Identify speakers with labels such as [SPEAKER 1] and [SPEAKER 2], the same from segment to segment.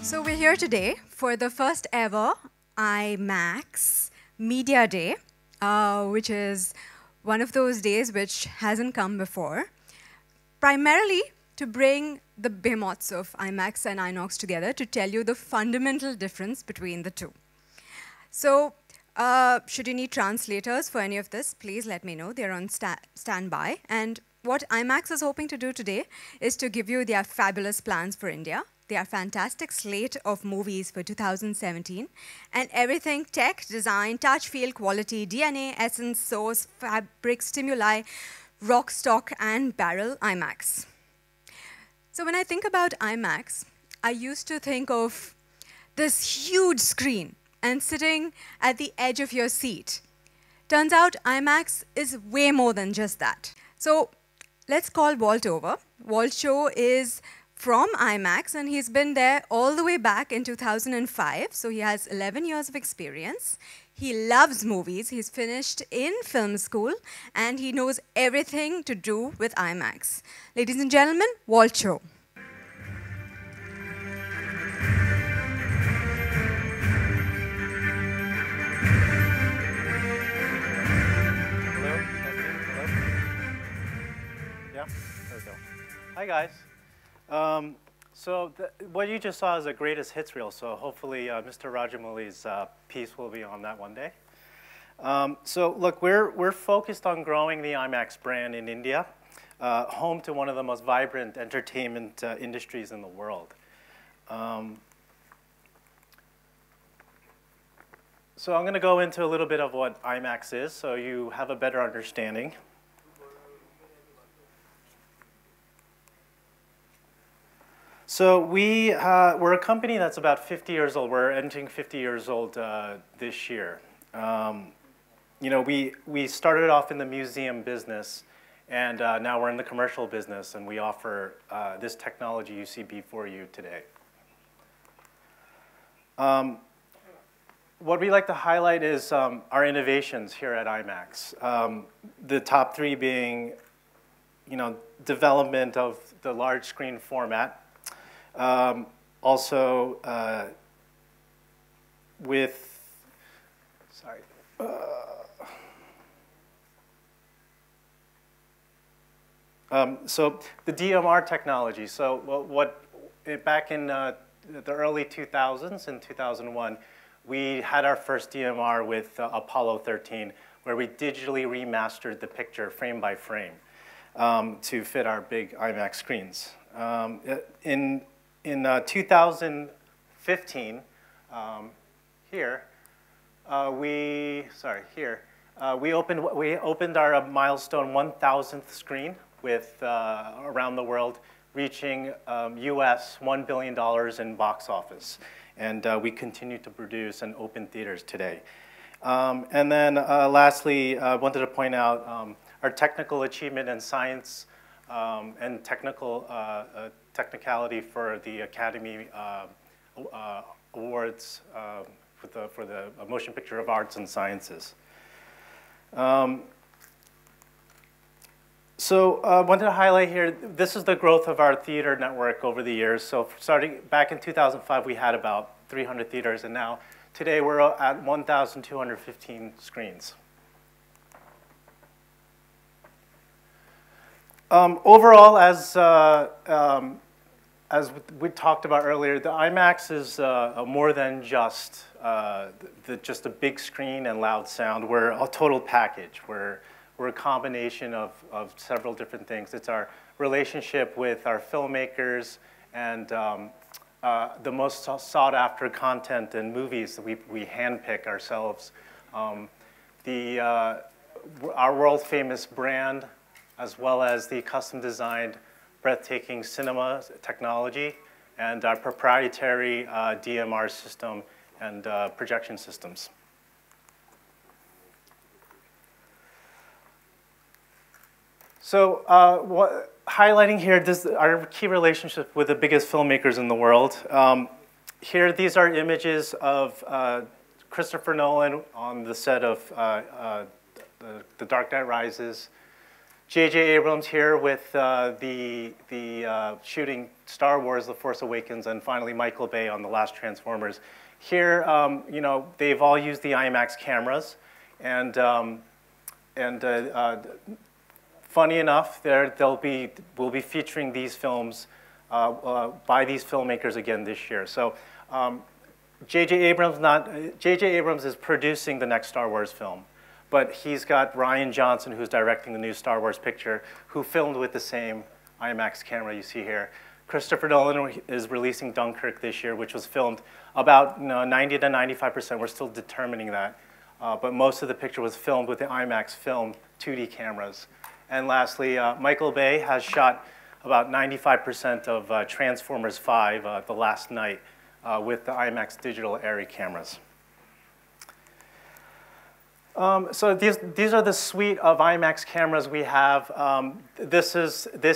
[SPEAKER 1] So we're here today for the first ever IMAX Media Day, which is one of those days which hasn't come before, primarily to bring the behemoths of IMAX and INOX together to tell you the fundamental difference between the two. So should you need translators for any of this, please let me know. They're on standby. And what IMAX is hoping to do today is to give you their fabulous plans for India, their fantastic slate of movies for 2017, and everything tech, design, touch, feel, quality, DNA, essence, source, fabric, stimuli, rock, stock, and barrel IMAX. So when I think about IMAX, I used to think of this huge screen and sitting at the edge of your seat. Turns out IMAX is way more than just that. So let's call Walt over. Walt Show is from IMAX, and he's been there all the way back in 2005, so he has 11 years of experience. He loves movies, he's finished in film school, and he knows everything to do with IMAX. Ladies and gentlemen, Walt Show.
[SPEAKER 2] Yeah, there we go. Hi guys. What you just saw is a greatest hits reel, so hopefully Mr. Rajamouli's piece will be on that one day. So look, we're focused on growing the IMAX brand in India, home to one of the most vibrant entertainment industries in the world. So I'm going to go into a little bit of what IMAX is so you have a better understanding. So we're a company that's about 50 years old. We're entering 50 years old this year. You know, we started off in the museum business, and now we're in the commercial business, and we offer this technology you see before you today. What we like to highlight is our innovations here at IMAX. The top three being, you know, development of the large screen format. Also, with, sorry. So the DMR technology. So back in the early 2000s, in 2001, we had our first DMR with Apollo 13, where we digitally remastered the picture frame by frame to fit our big IMAX screens. In 2015, we opened our milestone 1,000th screen with around the world, reaching US $1 billion in box office, and we continue to produce and open theaters today. And then lastly, I wanted to point out our technical achievement in science and technicality for the Academy Awards for the Motion Picture of Arts and Sciences. So I wanted to highlight here, this is the growth of our theater network over the years. So starting back in 2005, we had about 300 theaters, and now today we're at 1,215 screens. Overall, as we talked about earlier, the IMAX is more than just a big screen and loud sound. We're a total package. We're a combination of several different things. It's our relationship with our filmmakers and the most sought after content and movies that we handpick ourselves. Our world famous brand, as well as the custom designed breathtaking cinema technology and our proprietary DMR system and projection systems. So highlighting here our key relationship with the biggest filmmakers in the world. Here, these are images of Christopher Nolan on the set of The Dark Knight Rises. J.J. Abrams here with shooting Star Wars: The Force Awakens, and finally Michael Bay on the last Transformers. Here, you know, they've all used the IMAX cameras, and funny enough, we'll be featuring these films by these filmmakers again this year. So J.J. Abrams is producing the next Star Wars film, but he's got Rian Johnson, who's directing the new Star Wars picture, who filmed with the same IMAX camera you see here. Christopher Nolan is releasing Dunkirk this year, which was filmed about 90 to 95%. We're still determining that. But most of the picture was filmed with the IMAX film 2D cameras. And lastly, Michael Bay has shot about 95% of Transformers 5, The Last Night, with the IMAX digital Arri cameras. So these are the suite of IMAX cameras we have. This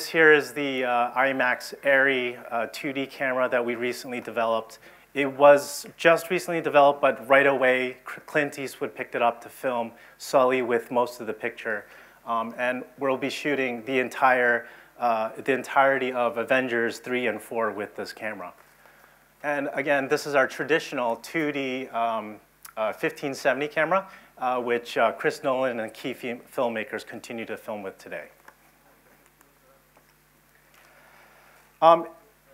[SPEAKER 2] here is the IMAX Arri 2D camera that we recently developed. It was just recently developed, but right away Clint Eastwood picked it up to film Sully with most of the picture. And we'll be shooting the entirety of Avengers 3 and 4 with this camera. And again, this is our traditional 2D 1570 camera, which Chris Nolan and key filmmakers continue to film with today.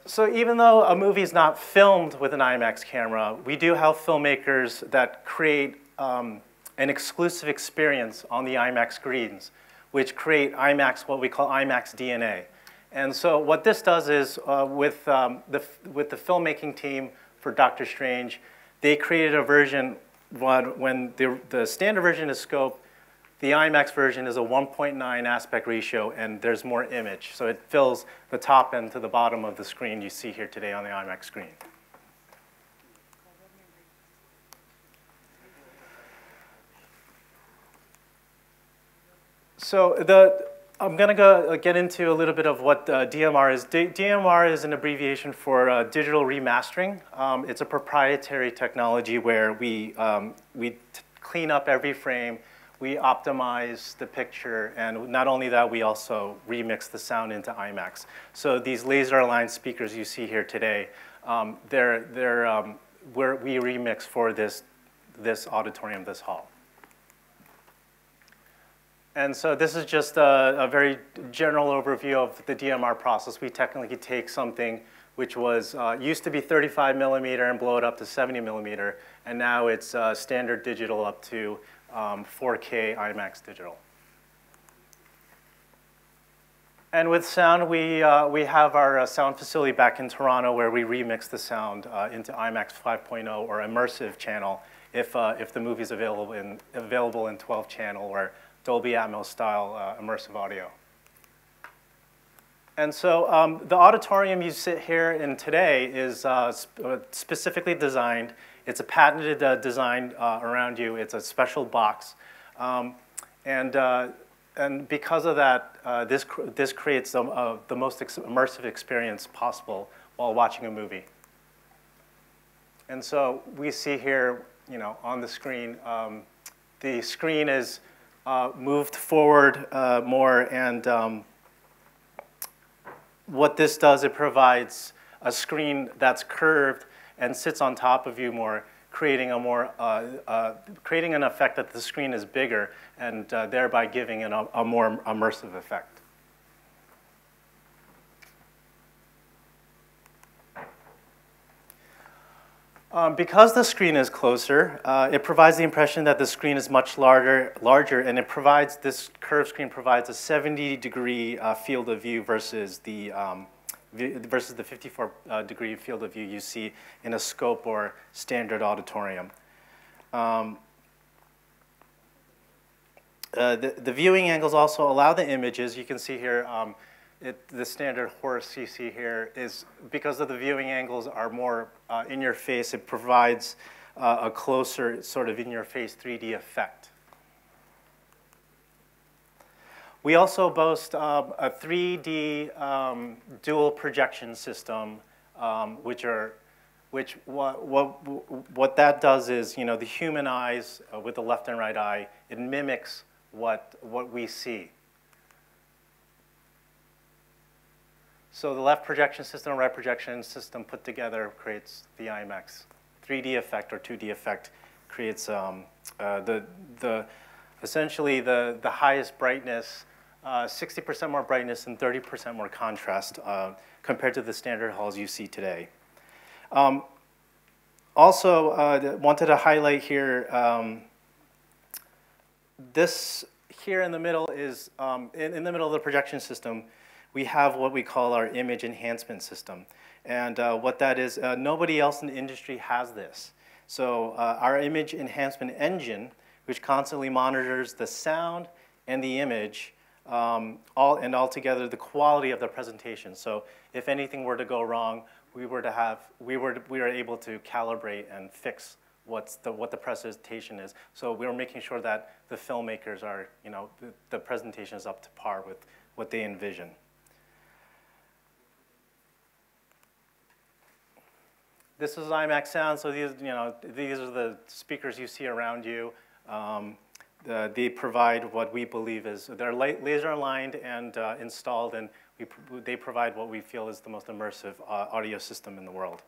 [SPEAKER 2] So even though a movie is not filmed with an IMAX camera, we do have filmmakers that create an exclusive experience on the IMAX screens, which create IMAX, what we call IMAX DNA. And so what this does is, with the filmmaking team for Doctor Strange, they created a version when the standard version is scope, the IMAX version is a 1.9 aspect ratio, and there's more image. So it fills the top end to the bottom of the screen you see here today on the IMAX screen. So I'm going to get into a little bit of what DMR is. DMR is an abbreviation for digital remastering. It's a proprietary technology where we clean up every frame, we optimize the picture, and not only that, we also remix the sound into IMAX. So these laser-aligned speakers you see here today, we remix for this auditorium, this hall. And so this is just a very general overview of the DMR process. We technically take something which was used to be 35 millimeter and blow it up to 70 millimeter, and now it's standard digital up to 4K IMAX digital. And with sound, we have our sound facility back in Toronto where we remix the sound into IMAX 5.0 or immersive channel if the movie is available in 12 channel or Dolby Atmos style immersive audio. And so the auditorium you sit here in today is specifically designed. It's a patented design around you. It's a special box. And because of that, this creates the most immersive experience possible while watching a movie. And so we see here, on the screen is moved forward more, and what this does, it provides a screen that's curved and sits on top of you more, creating an effect that the screen is bigger, and thereby giving it a more immersive effect. Because the screen is closer, it provides the impression that the screen is much larger, and this curved screen provides a 70-degree field of view versus the 54-degree field of view you see in a scope or standard auditorium. The viewing angles also allow the images. You can see here, the standard horse you see here is, because of the viewing angles are more in your face, it provides a closer sort of in your face 3D effect. We also boast a 3D dual projection system, what that does is, the human eyes with the left and right eye, it mimics what we see. So the left projection system and right projection system put together creates the IMAX 3D effect or 2D effect, creates essentially the highest brightness, 60% more brightness and 30% more contrast compared to the standard halls you see today. Also, wanted to highlight here, this here in the middle is, in the middle of the projection system, we have what we call our image enhancement system. And what that is, nobody else in the industry has this. So our image enhancement engine, which constantly monitors the sound and the image, altogether the quality of the presentation. So if anything were to go wrong, we were able to calibrate and fix what the presentation is. So we were making sure that the filmmakers are, the presentation is up to par with what they envision. This is IMAX sound. So these are the speakers you see around you. They provide what we believe is, they're laser aligned and installed, and they provide what we feel is the most immersive audio system in the world.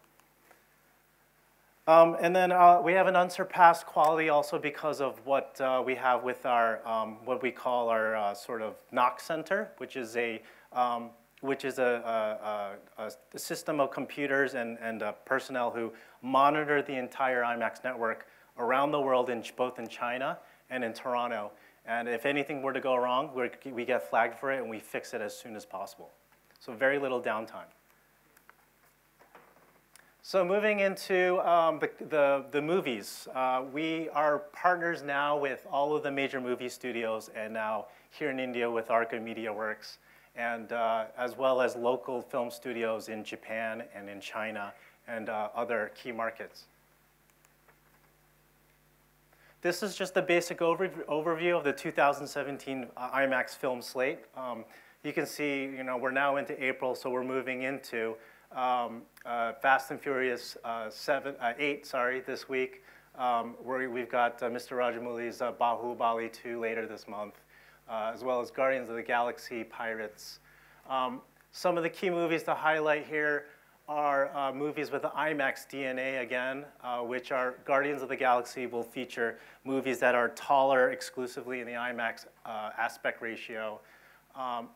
[SPEAKER 2] And then we have an unsurpassed quality also because of what we have with our, what we call our sort of knock center, which is a system of computers and personnel who monitor the entire IMAX network around the world, both in China and in Toronto. And if anything were to go wrong, we get flagged for it and we fix it as soon as possible. So very little downtime. So moving into the movies, we are partners now with all of the major movie studios, and now here in India with Arca Media Works, and as well as local film studios in Japan and in China and other key markets. This is just a basic overview of the 2017 IMAX film slate. You can see, we're now into April, so we're moving into Fast and Furious 8 this week. Where we've got Mr. Rajamouli's Baahubali 2 later this month, as well as Guardians of the Galaxy, Pirates. Some of the key movies to highlight here are movies with the IMAX DNA again, which are Guardians of the Galaxy will feature movies that are taller exclusively in the IMAX aspect ratio.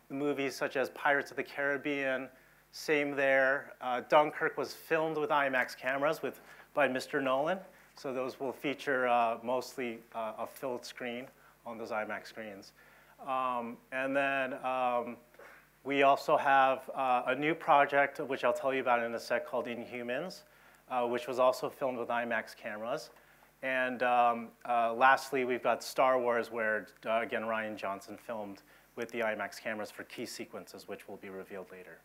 [SPEAKER 2] Movies such as Pirates of the Caribbean, same there. Dunkirk was filmed with IMAX cameras by Mr. Nolan, so those will feature mostly a filled screen on those IMAX screens. And then we also have a new project, which I'll tell you about in a sec, called Inhumans, which was also filmed with IMAX cameras. And lastly, we've got Star Wars, where, again, Rian Johnson filmed with the IMAX cameras for key sequences, which will be revealed later.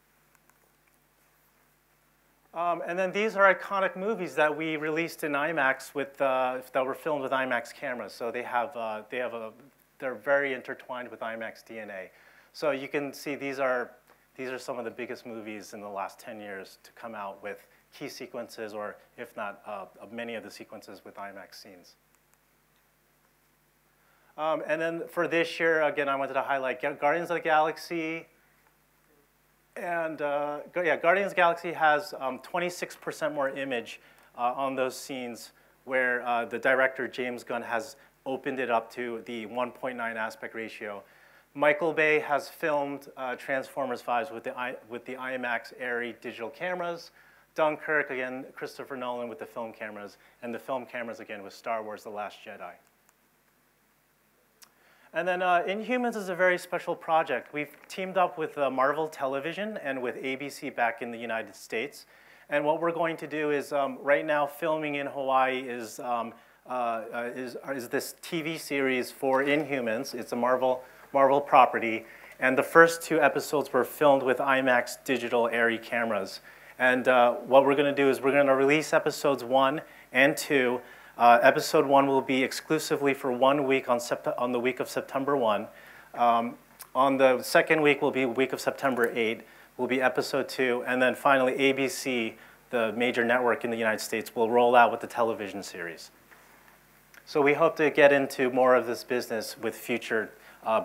[SPEAKER 2] And then these are iconic movies that we released in IMAX that were filmed with IMAX cameras. So they're very intertwined with IMAX DNA. So you can see these are some of the biggest movies in the last 10 years to come out with key sequences, or if not, many of the sequences with IMAX scenes. And then for this year, again, I wanted to highlight Guardians of the Galaxy. And Guardians of the Galaxy has 26% more image on those scenes where the director, James Gunn, has opened it up to the 1.9 aspect ratio. Michael Bay has filmed Transformers 5 with the IMAX Airy digital cameras. Dunkirk, again, Christopher Nolan with the film cameras. And the film cameras, again, with Star Wars: The Last Jedi. And then Inhumans is a very special project. We've teamed up with Marvel Television and with ABC back in the United States. And what we're going to do is, right now, filming in Hawaii is this TV series for Inhumans. It's a Marvel property. And the first 2 episodes were filmed with IMAX digital Airy cameras. And what we're going to do is we're going to release episodes 1 and 2. Episode 1 will be exclusively for 1 week on the week of September 1. On the second week will be week of September 8, will be episode 2. And then finally, ABC, the major network in the United States, will roll out with the television series. So we hope to get into more of this business with future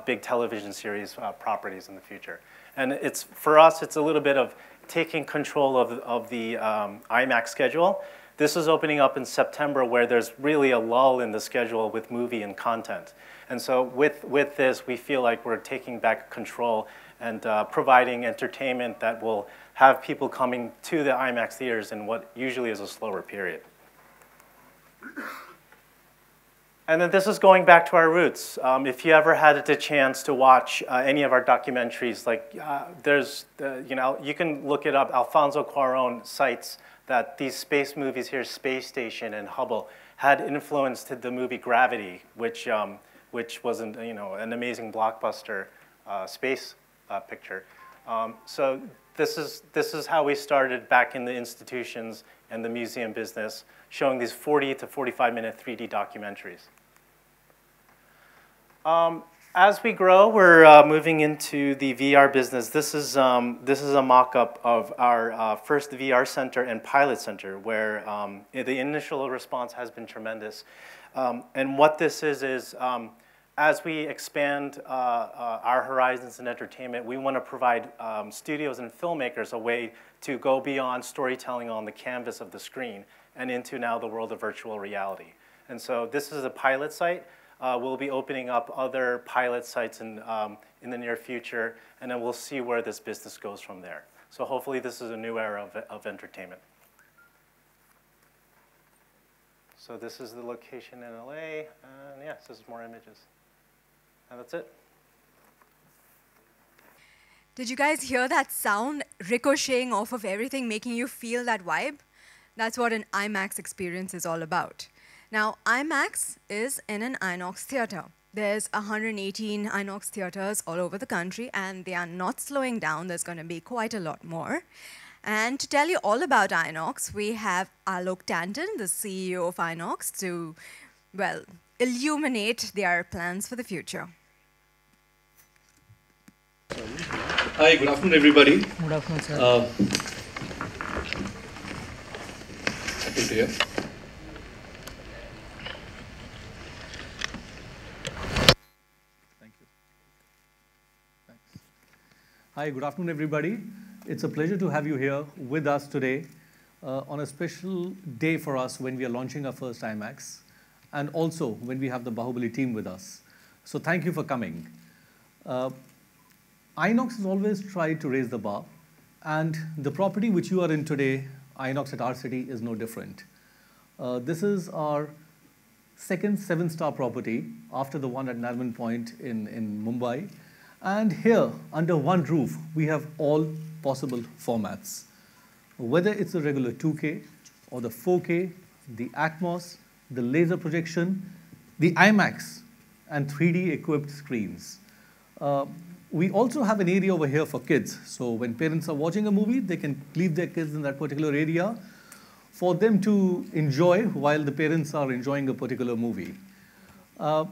[SPEAKER 2] big television series properties in the future. And for us, it's a little bit of taking control of the IMAX schedule. This is opening up in September, where there's really a lull in the schedule with movie and content. And so with this, we feel like we're taking back control and providing entertainment that will have people coming to the IMAX theaters in what usually is a slower period. And then this is going back to our roots. If you ever had the chance to watch any of our documentaries, like you can look it up. Alfonso Cuarón cites that these space movies here, Space Station and Hubble, had influenced the movie Gravity, which was an amazing blockbuster space picture. So this is how we started back in the institutions and the museum business, showing these 40 to 45-minute 3D documentaries. As we grow, we're moving into the VR business. This is a mock-up of our first VR center and pilot center, where the initial response has been tremendous. And what this is as we expand our horizons in entertainment, we want to provide studios and filmmakers a way to go beyond storytelling on the canvas of the screen and into now the world of virtual reality. And so this is a pilot site. We'll be opening up other pilot sites in the near future, and then we'll see where this business goes from there. So hopefully this is a new era of entertainment. So this is the location in LA, and yes, this is more images. And that's it.
[SPEAKER 1] Did you guys hear that sound ricocheting off of everything, making you feel that vibe? That's what an IMAX experience is all about. Now, IMAX is in an INOX theater. There's 118 INOX theaters all over the country, and they are not slowing down. There's going to be quite a lot more. And to tell you all about INOX, we have Alok Tandon, the CEO of INOX, to, well, illuminate their plans for the future.
[SPEAKER 3] Hi, good afternoon, everybody.
[SPEAKER 4] Good afternoon, sir.
[SPEAKER 3] Good to hear. Thank you. Thanks. Hi, good afternoon, everybody. It's a pleasure to have you here with us today on a special day for us when we are launching our first IMAX, and also when we have the Baahubali team with us. So thank you for coming. INOX has always tried to raise the bar, and the property which you are in today, INOX at our city, is no different. This is our second 7-star property after the one at Nariman Point in Mumbai. And here, under one roof, we have all possible formats. Whether it's the regular 2K or the 4K, the Atmos, the laser projection, the IMAX, and 3D equipped screens. We also have an area over here for kids. So when parents are watching a movie, they can leave their kids in that particular area for them to enjoy while the parents are enjoying a particular movie. A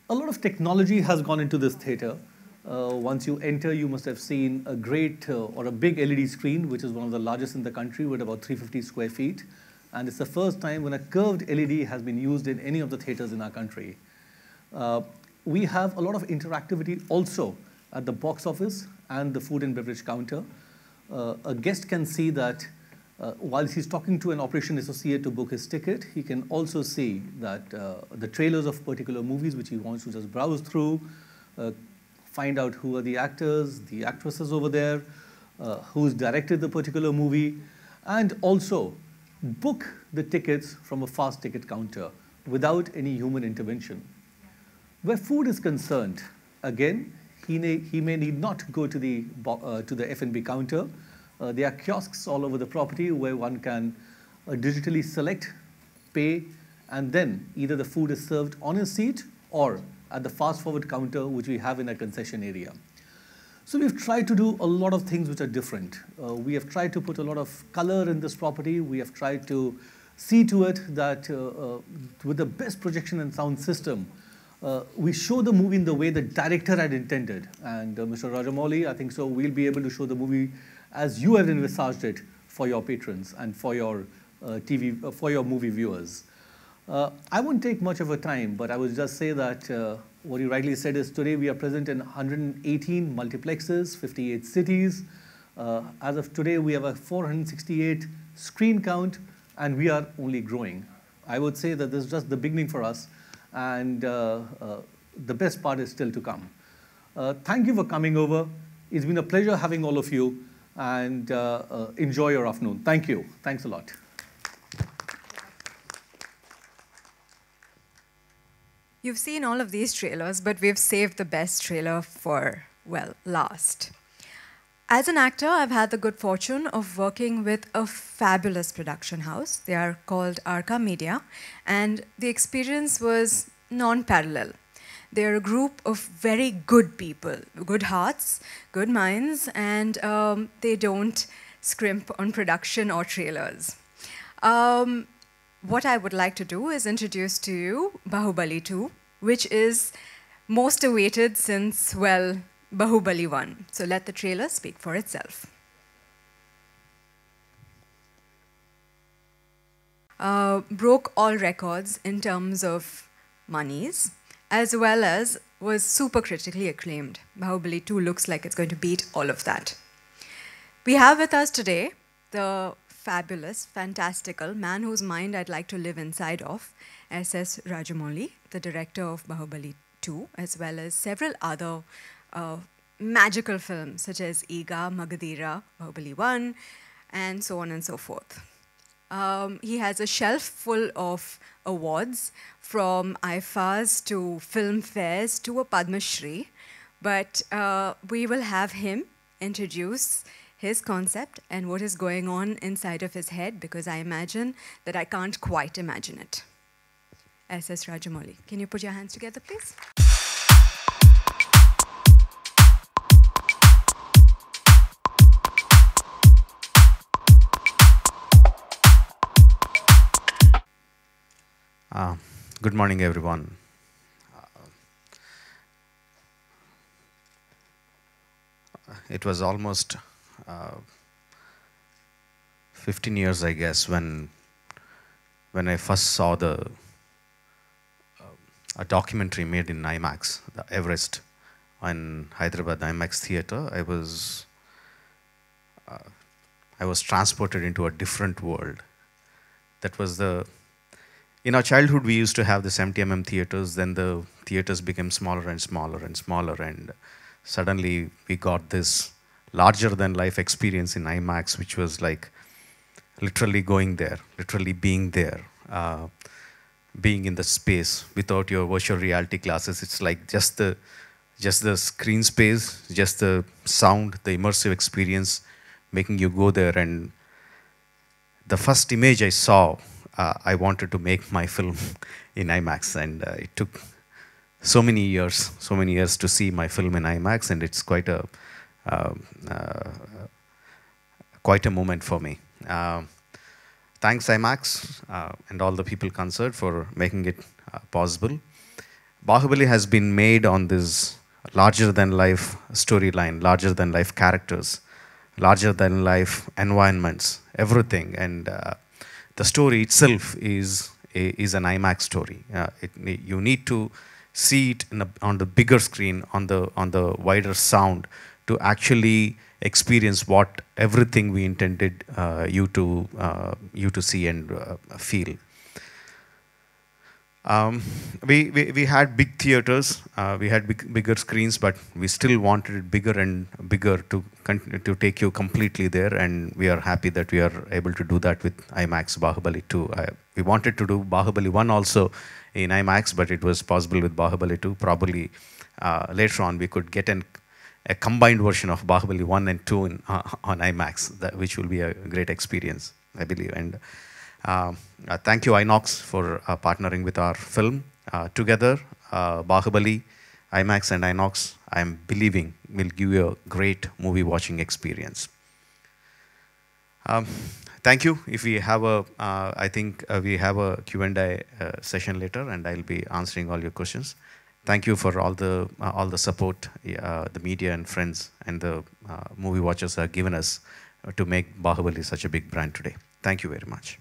[SPEAKER 3] lot of technology has gone into this theater. Once you enter, you must have seen a great or a big LED screen, which is one of the largest in the country with about 350 square feet. And it's the first time when a curved LED has been used in any of the theaters in our country. We have a lot of interactivity also at the box office and the food and beverage counter. A guest can see that while he's talking to an operation associate to book his ticket, he can also see that the trailers of particular movies which he wants to just browse through, find out who are the actors, the actresses over there, who's directed the particular movie, and also book the tickets from a fast ticket counter without any human intervention. Where food is concerned, again, he may need not go to the F&B counter. There are kiosks all over the property where one can digitally select, pay, and then either the food is served on his seat or at the fast-forward counter, which we have in a concession area. So we've tried to do a lot of things which are different. We have tried to put a lot of color in this property. We have tried to see to it that with the best projection and sound system, we show the movie in the way the director had intended. And Mr. Rajamouli, I think so, we'll be able to show the movie as you have envisaged it for your patrons and for your for your movie viewers. I won't take much of a time, but I would just say that what you rightly said is today we are present in 118 multiplexes, 58 cities. As of today, we have a 468 screen count, and we are only growing. I would say that this is just the beginning for us, and the best part is still to come. Thank you for coming over. It's been a pleasure having all of you, and enjoy your afternoon. Thank you. Thanks a lot.
[SPEAKER 1] You've seen all of these trailers, but we've saved the best trailer for, well, last. As an actor, I've had the good fortune of working with a fabulous production house. They are called Arca Media, and the experience was non-parallel. They're a group of very good people, good hearts, good minds, and they don't scrimp on production or trailers. What I would like to do is introduce to you Baahubali 2, which is most awaited since, well, Baahubali 1. So let the trailer speak for itself. Broke all records in terms of monies, as well as was super critically acclaimed. Baahubali 2 looks like it's going to beat all of that. We have with us today the fabulous, fantastical man whose mind I'd like to live inside of, S.S Rajamouli, the director of Baahubali 2, as well as several other magical films such as Iga, Magadira, Baahubali 1, and so on and so forth. He has a shelf full of awards, from IFAs to film fairs to a Padma Shri, but we will have him introduce his concept and what is going on inside of his head, because I imagine that I can't quite imagine it. S.S Rajamouli, can you put your hands together, please?
[SPEAKER 4] Good morning, everyone. It was almost 15 years, I guess, when I first saw a documentary made in IMAX, the Everest, in Hyderabad IMAX theater. I was transported into a different world. That was in our childhood, we used to have the 70mm theaters. Then the theaters became smaller and smaller and smaller, and suddenly we got this larger-than-life experience in IMAX, which was like literally going there, literally being there, being in the space without your virtual reality glasses. It's like just the screen space, just the sound, the immersive experience, making you go there. And the first image I saw, I wanted to make my film in IMAX, and it took so many years to see my film in IMAX, and it's quite a moment for me. Thanks IMAX and all the people concerned for making it possible. Baahubali has been made on this larger-than-life storyline, larger-than-life characters, larger-than-life environments, everything, and the story itself is an IMAX story. You need to see it on the bigger screen, on the wider sound, to actually experience what everything we intended you to see and feel. We had big theaters, we had bigger screens, but we still wanted it bigger and bigger to take you completely there, and we are happy that we are able to do that with IMAX Baahubali 2. We wanted to do Baahubali 1 also in IMAX, but it was possible with Baahubali 2. Probably later on we could get a combined version of Baahubali 1 and 2 on IMAX, which will be a great experience, I believe. And thank you, Inox, for partnering with our film. Together, Baahubali, IMAX, and Inox, I'm believing, will give you a great movie watching experience. Thank you. If we have I think we have a Q&A session later, and I'll be answering all your questions. Thank you for all the support the media and friends and the movie watchers have given us to make Baahubali such a big brand today. Thank you very much.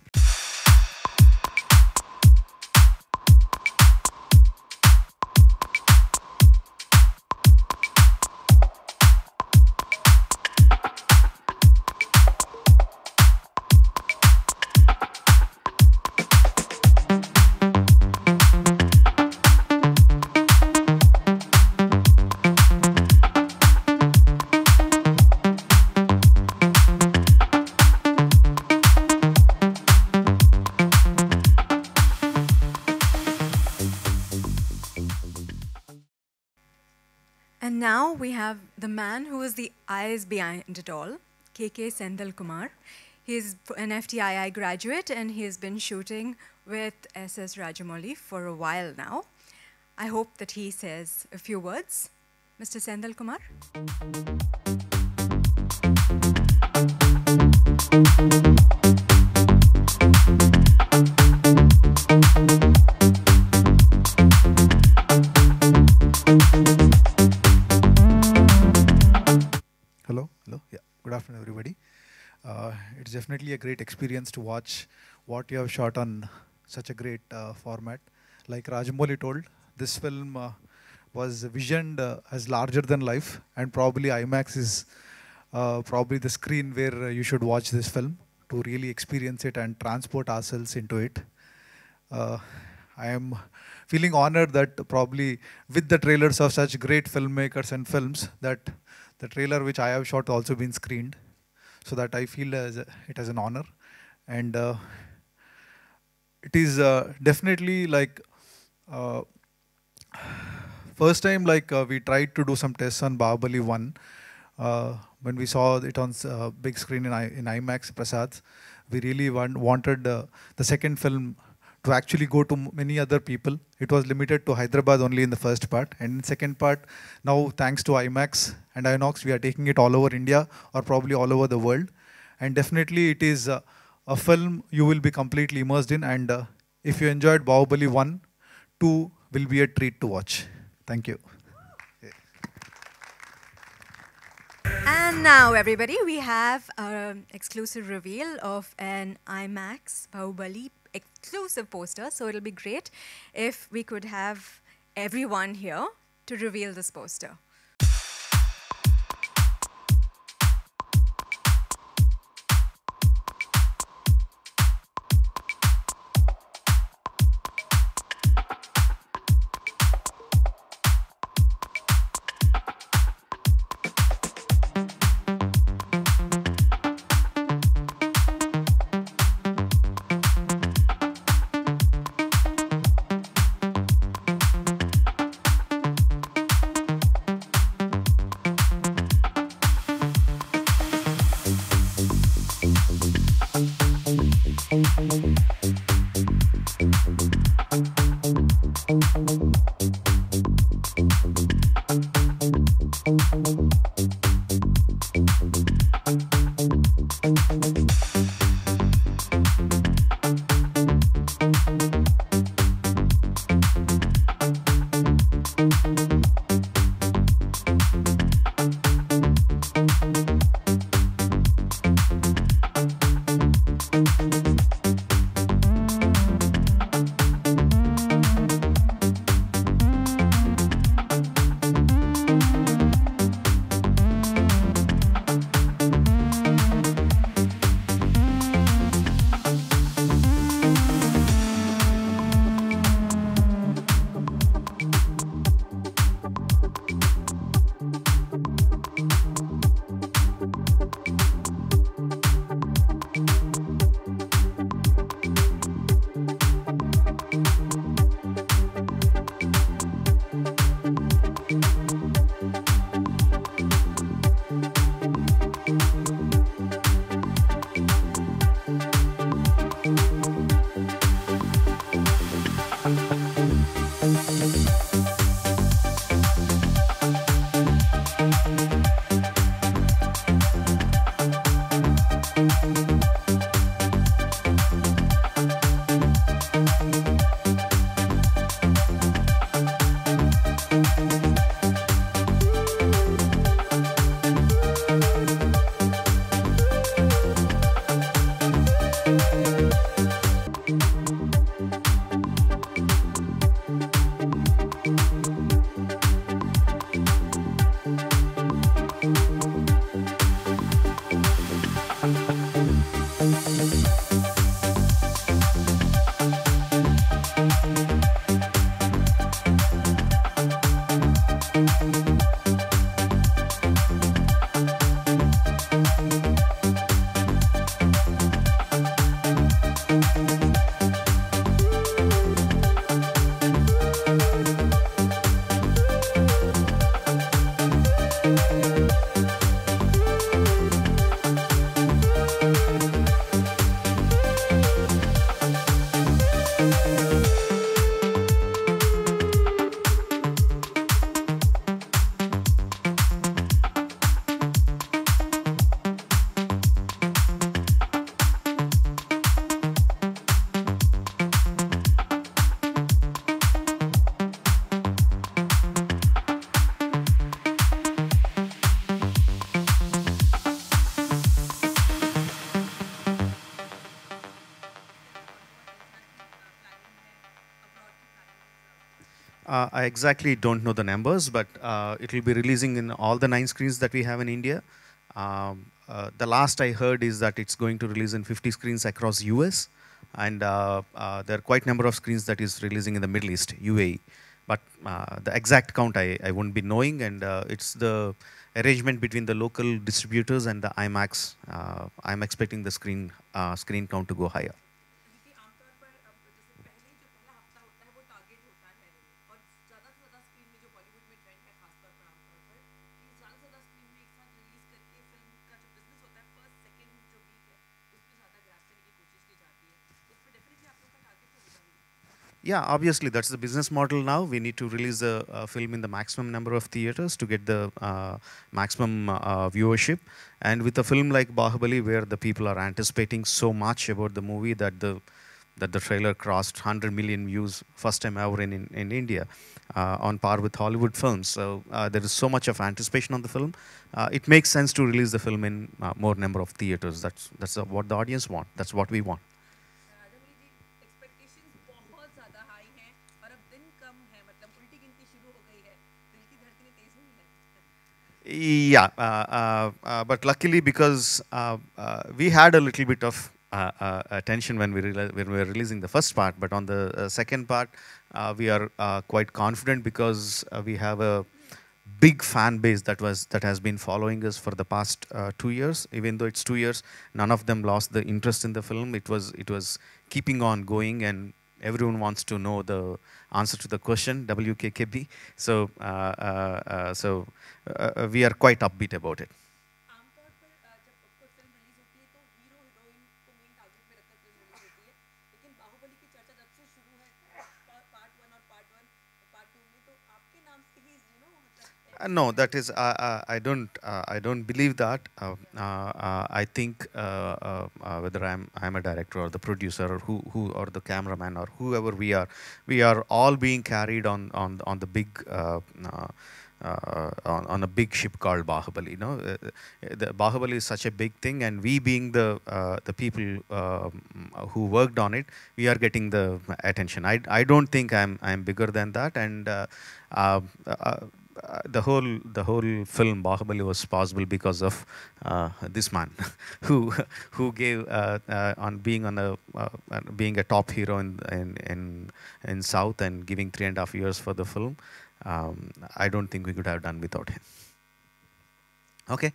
[SPEAKER 1] now we have the man who is the eyes behind it all, KK Senthil Kumar. He's an FTII graduate and he's been shooting with SS Rajamouli for a while now. I hope that he says a few words. Mr. Senthil Kumar.
[SPEAKER 5] Hello, yeah, good afternoon everybody. It's definitely a great experience to watch what you have shot on such a great format. Like Rajamouli told, this film was visioned as larger than life, and probably IMAX is probably the screen where you should watch this film to really experience it and transport ourselves into it. I am feeling honored that probably with the trailers of such great filmmakers and films that the trailer which I have shot also been screened, so that I feel it as an honor. And it is definitely like first time like we tried to do some tests on Baahubali 1. When we saw it on big screen in IMAX Prasad's, we really wanted the second film to actually go to many other people. It was limited to Hyderabad only in the first part, and in second part, now thanks to IMAX and Inox, we are taking it all over India or probably all over the world. And definitely it is a film you will be completely immersed in, and if you enjoyed Baahubali 1, 2 will be a treat to watch. Thank you.
[SPEAKER 1] And now, everybody, we have an exclusive reveal of an IMAX Baahubali exclusive poster. So it'll be great if we could have everyone here to reveal this poster.
[SPEAKER 4] I exactly don't know the numbers, but it will be releasing in all the 9 screens that we have in India. The last I heard is that it's going to release in 50 screens across US, and there are quite a number of screens that is releasing in the Middle East, UAE. But the exact count I won't be knowing, and it's the arrangement between the local distributors and the IMAX. I'm expecting the screen count to go higher. Yeah, obviously that's the business model now. We need to release the film in the maximum number of theaters to get the maximum viewership. And with a film like Baahubali, where the people are anticipating so much about the movie that the trailer crossed 100 million views first time ever in India, on par with Hollywood films. So there is so much of anticipation on the film. It makes sense to release the film in more number of theaters. That's what the audience want. That's what we want. Yeah, but luckily because we had a little bit of tension when we were releasing the first part, but on the second part, we are quite confident because we have a big fan base that has been following us for the past 2 years. Even though it's 2 years, none of them lost the interest in the film. It was keeping on going, and everyone wants to know the answer to the question, WKKB. So, we are quite upbeat about it. No, that is I don't believe that. I think whether I'm a director or the producer or who or the cameraman or whoever we are all being carried on the big on a big ship called Baahubali. You know, the Baahubali is such a big thing, and we being the people who worked on it, we are getting the attention. I don't think I'm bigger than that, and the whole film Baahubali was possible because of this man who gave on being a top hero in South and giving 3.5 years for the film. I don't think we could have done without him. Okay,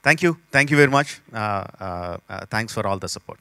[SPEAKER 4] thank you very much. Thanks for all the support.